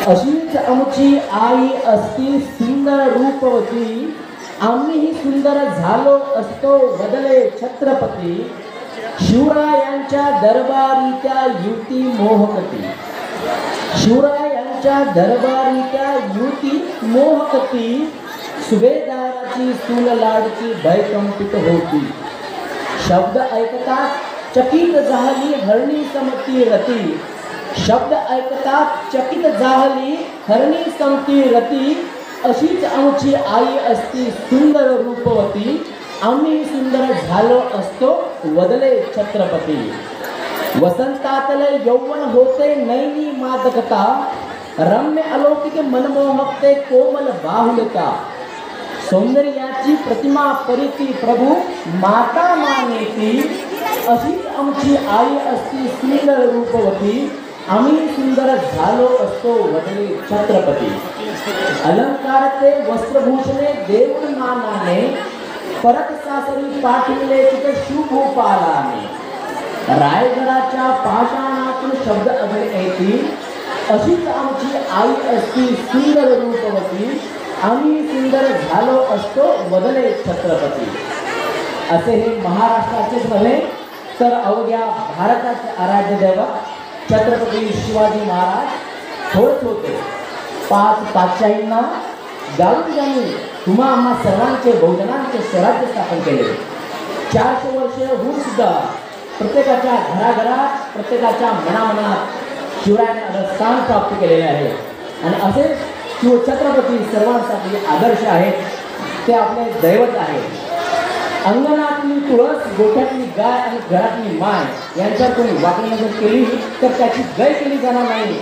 अशीच आमची आई असती सुंदर रूपवती, आम्हीही सुंदर झालो असतो बदले छत्रपती। शिवरायांच्या दरबारी त्या युती मोहकती, शिवरायांच्या दरबारी त्या युती मोहकती। सुभेदाराची सून लाडकी भयकंपित होती, शब्द ऐकतात चकित झाली हरणी समती रती। शब्द ऐकतात चकित झाली हरणी समती रती। अशीच आमची आई असती सुंदर रूपवती, आम्ही सुंदर झालो असतो वदले छत्रपती। वसंतातले यौवन होते नैनी मादकता, रम्य अलौकिक मनमोहकते कोमल बाहुलता। सौंदर्याची प्रतिमा परिती प्रभू माता मानेती, अशीच आमची आई असती सुंदर रूपवती, आम्ही सुंदर झालो असतो वदले छत्रपती। अलंकारते वस्त्रभूषणे देऊन मानाने, परत सासरी पाठविले तिथे शिवभूपालाने। रायगडाच्या पाषाणातून शब्द अभिनेती, अशीच आमची आई असती सुंदर रूपवती, आम्ही सुंदर झालो असतो वदले छत्रपती। असे हे महाराष्ट्राचेच नव्हे तर अवघ्या भारताचे आराध्य दैवत छत्रपती शिवाजी महाराज थोरच होते। 5 पातशाहींना गाळून ज्यांनी तुम्हा आम्हा सर्वांचे बहुजनांचे स्वराज्य स्थापन केले। 400 वर्षे होऊन सुद्धा प्रत्येकाच्या घराघरात प्रत्येकाच्या मनामनात शिवरायांनी स्थान प्राप्त केलेले आहे। आणि असे शिवछत्रपती सर्वांसाठी आदर्श आहेत, ते आपले दैवत आहेत। अंगणातली तुळस, गोठ्यातली गाय आणि घरातली माय यांच्यावर कोणी वाकडी नजर केली तर त्याची गय केली जाणार नाही,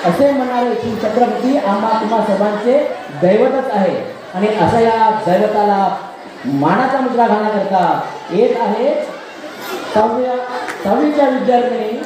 असे म्हणणारे शिवछत्रपती आम्हा तुम्हा सर्वांचे दैवतच आहे। आणि अशा या दैवताला मानाचा मुद्रा घालण्याकरता येत आहे 6वीच्या विद्यार्थिनी